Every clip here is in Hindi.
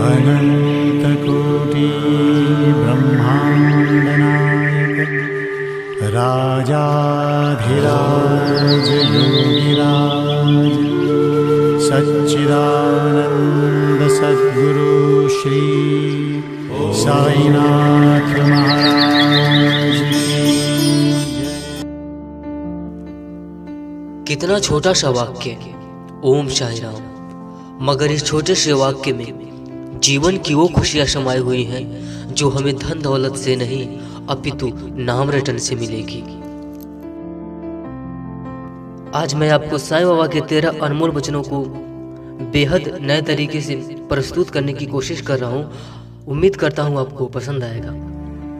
अनन्तकोटि ब्रह्माण्डनायक राजाधिराज योगिराज सच्चिदानंद सद्गुरु श्री साईनाथ महाराज की जय। कितना छोटा सा वाक्य ओम साई राम, मगर इस छोटे से वाक्य में जीवन की वो खुशियां समाई हुई हैं जो हमें धन दौलत से नहीं अपितु नाम रटन से मिलेगी। आज मैं आपको साईं बाबा के 13 अनमोल वचनों को बेहद नए तरीके से प्रस्तुत करने की कोशिश कर रहा हूँ। उम्मीद करता हूँ आपको पसंद आएगा।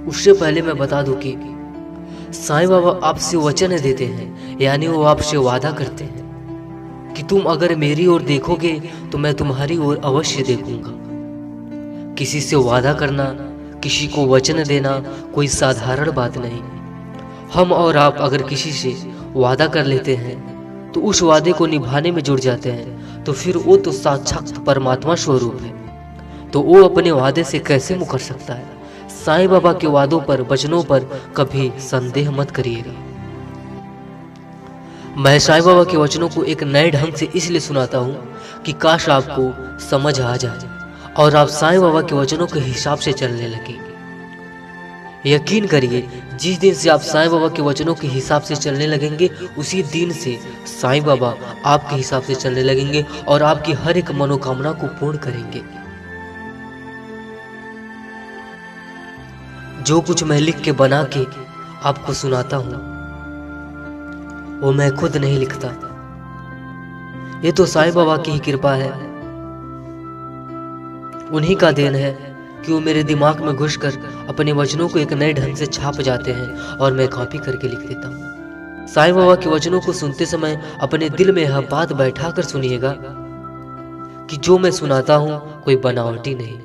उससे पहले मैं बता दूं कि साईं बाबा आपसे वचन देते हैं, यानी वो आपसे वादा करते हैं कि तुम अगर मेरी ओर देखोगे तो मैं तुम्हारी ओर अवश्य देखूंगा। किसी से वादा करना, किसी को वचन देना कोई साधारण बात नहीं। हम और आप अगर किसी से वादा कर लेते हैं तो उस वादे को निभाने में जुड़ जाते हैं, तो फिर वो तो साक्षात परमात्मा स्वरूप है, तो वो अपने वादे से कैसे मुकर सकता है। साईं बाबा के वादों पर, वचनों पर कभी संदेह मत करिएगा। मैं साईं बाबा के वचनों को एक नए ढंग से इसलिए सुनाता हूँ कि काश आपको समझ आ जाए और आप साईं बाबा के वचनों के हिसाब से चलने लगे। यकीन करिए, जिस दिन से आप साईं बाबा के वचनों के हिसाब से चलने लगेंगे, उसी दिन से साईं बाबा आपके हिसाब से चलने लगेंगे और आपकी हर एक मनोकामना को पूर्ण करेंगे। जो कुछ मैं लिख के बना के आपको सुनाता हूँ वो मैं खुद नहीं लिखता, ये तो साईं बाबा की ही कृपा है। उन्हीं का देन है कि वो मेरे दिमाग में घुसकर अपने वचनों को एक नए ढंग से छाप जाते हैं और मैं कॉपी करके लिख देता हूँ। साईं बाबा के वचनों को सुनते समय अपने दिल में यह बात बैठा कर सुनिएगा कि जो मैं सुनाता हूँ कोई बनावटी नहीं।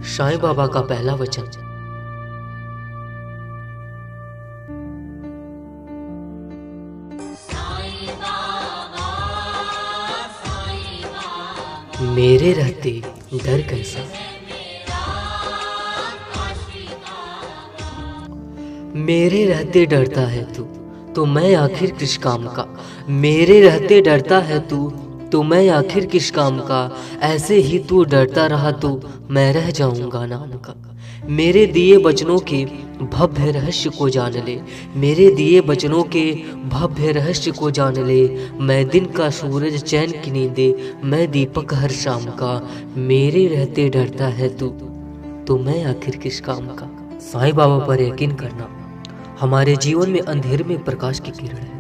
साईं बाबा का पहला वचन, मेरे रहते डर कैसा, मेरे रहते डरता है तू तो मैं आखिर किस काम का। मेरे रहते डरता है तू तो मैं आखिर किस काम का। ऐसे ही तू डरता रहा तो मैं रह जाऊंगा नाम का। मेरे दिए वचनों के भव्य रहस्य को जान ले, मेरे दिए वचनों के भव्य रहस्य को जान ले। मैं दिन का सूरज चैन की नींदे, मैं दीपक हर शाम का। मेरे रहते डरता है तू तो मैं आखिर किस काम का। साईं बाबा पर यकीन करना हमारे जीवन में अंधेरे में प्रकाश की किरण है।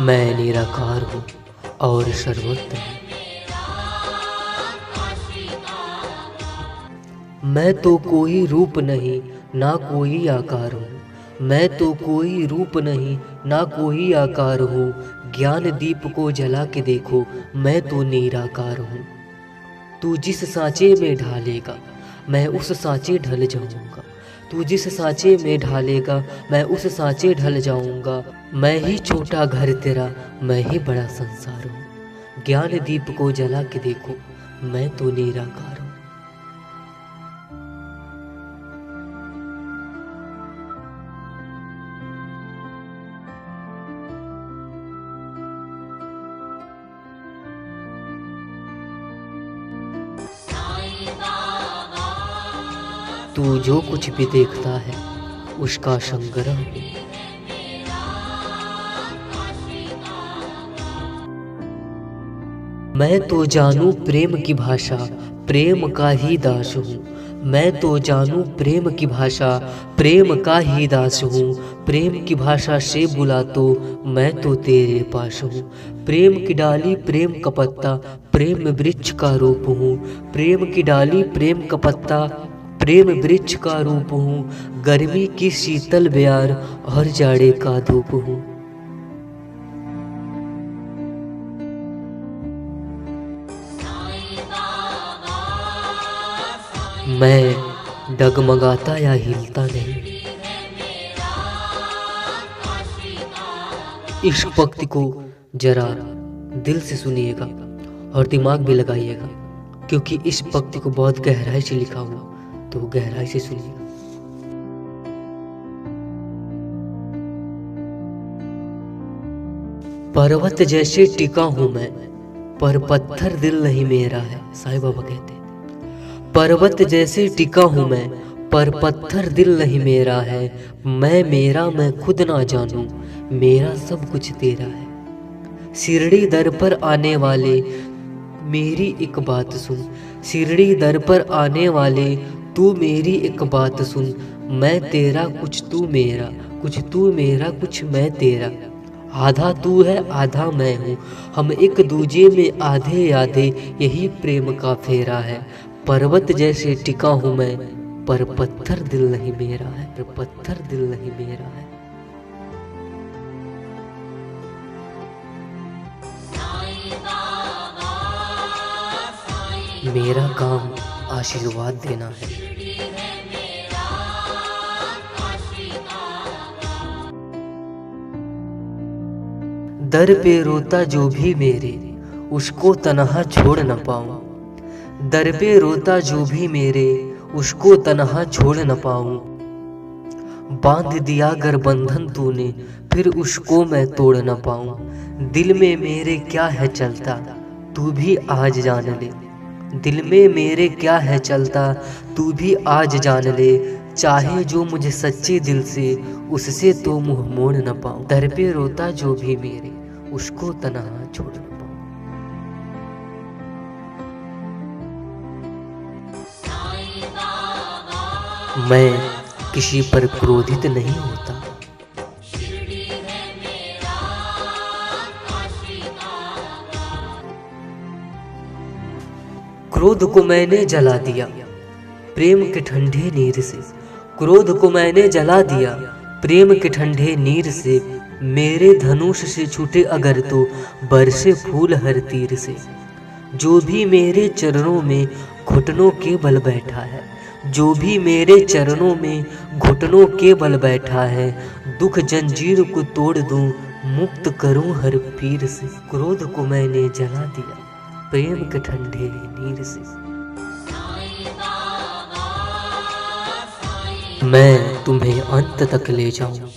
मैं निराकार हूँ और सर्वत्र हूँ। मैं तो कोई रूप नहीं ना कोई आकार हूँ। मैं तो कोई रूप नहीं ना कोई आकार हूँ। ज्ञान दीप को जला के देखो, मैं तो निराकार हूँ। तू जिस सांचे में ढालेगा मैं उस सांचे ढल जाऊंगा। तू जिस सांचे में ढालेगा मैं उस सांचे ढल जाऊंगा। मैं ही छोटा घर तेरा, मैं ही बड़ा संसार हूँ। ज्ञान दीप को जला के देखो, मैं तो निराकार हूँ। तू जो कुछ भी देखता है उसका संग्रह है। मैं तो जानू प्रेम की भाषा, प्रेम का ही दास हूँ। मैं तो जानू प्रेम की भाषा, प्रेम का ही दास हूँ। प्रेम की भाषा से बुला तो मैं तो तेरे पास हूँ। प्रेम की डाली प्रेम का पत्ता, प्रेम वृक्ष का रूप हूँ। प्रेम की डाली प्रेम का पत्ता, प्रेम वृक्ष का रूप हूँ। गर्मी की शीतल बयार और जाड़े का धूप हूँ। मैं डगमगाता या हिलता नहीं। इस भक्ति को जरा दिल से सुनिएगा और दिमाग भी लगाइएगा, क्योंकि इस पंक्ति को बहुत गहराई से लिखा हुआ, तो गहराई से सुनिएगा। पर्वत जैसे टिका हूं मैं, पर पत्थर दिल नहीं मेरा है। साईं बाबा कहते हैं, पर्वत जैसे टिका हूं मैं, पर पत्थर दिल नहीं मेरा है। मैं खुद ना जानूं, मेरा सब कुछ तेरा है। शिरडी दर पर आने वाले मेरी एक बात सुन, शिरडी दर पर आने वाले तू मेरी एक बात सुन। मैं तेरा कुछ तू मेरा, कुछ तू मेरा कुछ मैं तेरा। आधा तू है आधा मैं हूँ, हम एक दूजे में आधे आधे, यही प्रेम का फेरा है। पर्वत जैसे टिका हूँ मैं, पर पत्थर दिल नहीं मेरा है, पर पत्थर दिल नहीं मेरा है। मेरा काम आशीर्वाद देना है। दर पे रोता जो भी मेरे, उसको तन्हा छोड़ न पाऊं। दर पे रोता जो भी मेरे, उसको तन्हा छोड़ न पाऊं। बांध दिया अगर बंधन तूने, फिर उसको मैं तोड़ न पाऊं। दिल में मेरे क्या है चलता, तू भी आज जान ले। दिल में मेरे क्या है चलता, तू भी आज जान ले। चाहे जो मुझे सच्चे दिल से, उससे तो मुंह मोड़ न पाऊं। दर पे रोता जो भी मेरे, उसको तन्हा छोड़ न पाऊं। मैं किसी पर क्रोधित नहीं होता, क्रोध को मैंने जला दिया प्रेम के ठंडे नीर से। क्रोध को मैंने जला दिया प्रेम के ठंडे नीर से। मेरे धनुष से छूटे अगर तो बरसे फूल हर तीर से। जो भी मेरे चरणों में घुटनों के बल बैठा है, जो भी मेरे चरणों में घुटनों के बल बैठा है। दुख जंजीर को तोड़ दूं, मुक्त करूं हर पीर से। क्रोध को मैंने जला दिया प्रेम के ठंडे नीर से। मैं तुम्हें अंत तक ले जाऊंगा,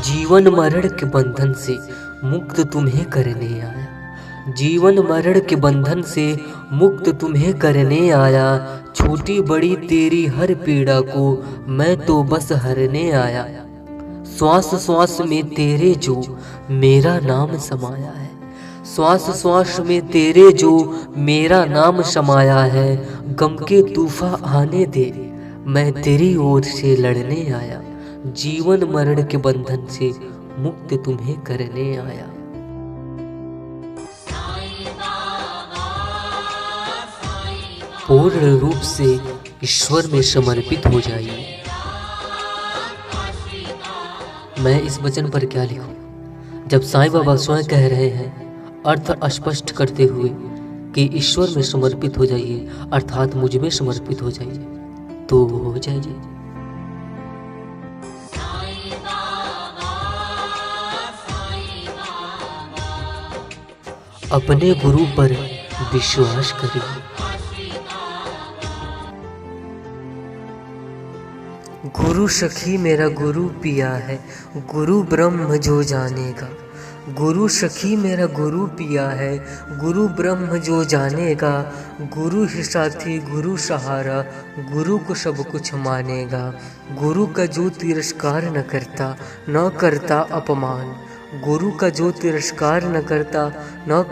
जीवन मरण के बंधन से मुक्त तुम्हें करने आया। जीवन मरण के बंधन से मुक्त तुम्हें करने आया। छोटी बड़ी तेरी हर पीड़ा को मैं तो बस हरने आया। श्वास श्वास में तेरे जो मेरा नाम समाया है। श्वास श्वास में तेरे जो मेरा नाम समाया है। गम के तूफान आने दे, मैं तेरी ओर से लड़ने आया। जीवन मरण के बंधन से मुक्त तुम्हें करने आया। पूर्ण रूप से ईश्वर में समर्पित हो जाइए। मैं इस वचन पर क्या लिखूं, जब साईं बाबा स्वयं कह रहे हैं अर्थ स्पष्ट करते हुए कि ईश्वर में समर्पित हो जाइए, अर्थात मुझ में समर्पित हो जाइए, तो हो जाइए। अपने गुरु पर विश्वास करिए। गुरु सखी मेरा गुरु पिया है, गुरु ब्रह्म जो जानेगा। गुरु सखी मेरा गुरु पिया है, गुरु ब्रह्म जो जानेगा। गुरु ही साथी गुरु सहारा, गुरु को सब कुछ मानेगा। गुरु का जो तिरस्कार न करता, न करता अपमान। गुरु का जो तिरस्कार न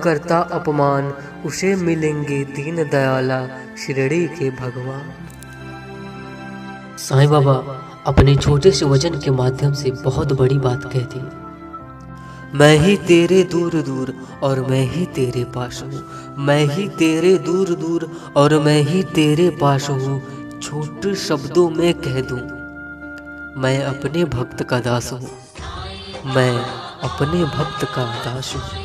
करता अपमान। उसे मिलेंगे दीन दयाला शिरडी के भगवान। साईं बाबा अपने छोटे से वचन के माध्यम से बहुत बड़ी बात कहती है। मैं ही तेरे दूर दूर और मैं ही तेरे पास हूँ। मैं ही तेरे दूर दूर और मैं ही तेरे पास हूँ। छोटे शब्दों में कह दूँ, मैं अपने भक्त का दास हूँ। मैं अपने भक्त का दास हूँ।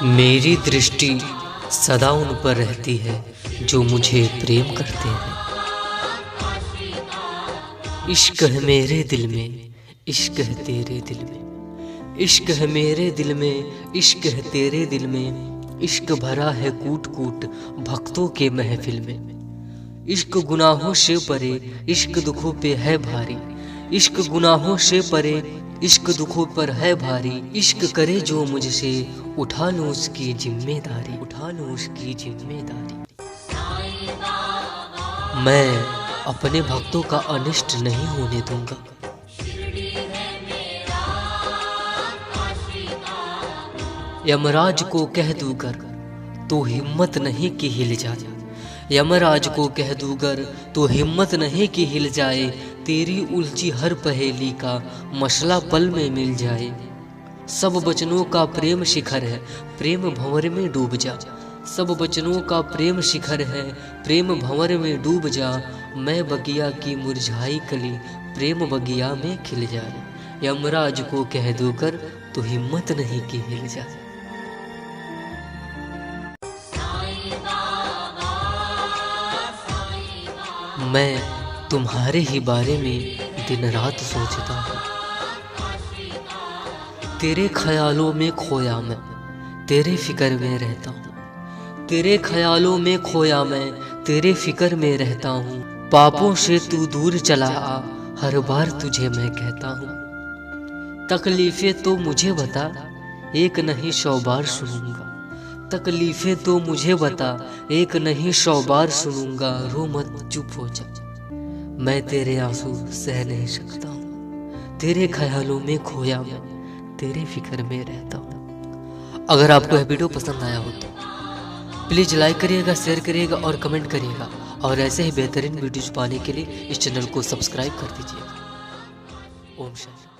मेरी दृष्टि सदा उन पर रहती है जो मुझे प्रेम करते हैं। इश्क है मेरे दिल में, इश्क है तेरे दिल में, इश्क है मेरे दिल में, इश्क है तेरे दिल में, इश्क भरा है कूट कूट भक्तों के महफिल में। इश्क गुनाहों से परे, इश्क दुखों पे है भारी, इश्क गुनाहों से परे, इश्क दुखों पर है भारी। इश्क करे जो मुझसे, उठा लूं उसकी जिम्मेदारी, उठा लूं उसकी जिम्मेदारी। मैं अपने भक्तों का अनिष्ट नहीं होने दूंगा। यमराज को कह दूंगर तो हिम्मत नहीं कि हिल जाए, यमराज को कह दूंगर तो हिम्मत नहीं कि हिल जाए। तेरी उलझी हर पहेली का मसला पल में मिल जाए। सब वचनों का प्रेम शिखर है, प्रेम भंवर में डूब जा। सब वचनों का प्रेम शिखर है, प्रेम भंवर में डूब जा। मैं बगिया की मुरझाई कली, प्रेम बगिया में खिल जाए। यमराज को कह दूंगर तो हिम्मत नहीं कि हिल जाए। मैं तुम्हारे ही बारे में दिन रात सोचता हूँ। तेरे ख्यालों में खोया मैं, तेरे फिक्र में रहता हूँ। तेरे ख्यालों में खोया मैं, तेरे फिक्र में रहता हूँ। पापों से तू दूर चला आ, हर बार तुझे मैं कहता हूँ। तकलीफें तो मुझे बता, एक नहीं 100 बार सुनूंगा। तकलीफें तो मुझे बता, एक नहीं 100 बार सुनूंगा। रो मत, चुप हो जा, मैं तेरे आंसू सह नहीं सकता हूँ। तेरे ख्यालों में खोया मैं, तेरे फिक्र में रहता हूँ। अगर आपको यह वीडियो पसंद आया हो तो प्लीज़ लाइक करिएगा, शेयर करिएगा और कमेंट करिएगा। और ऐसे ही बेहतरीन वीडियोज पाने के लिए इस चैनल को सब्सक्राइब कर दीजिएगा। ओम शांति।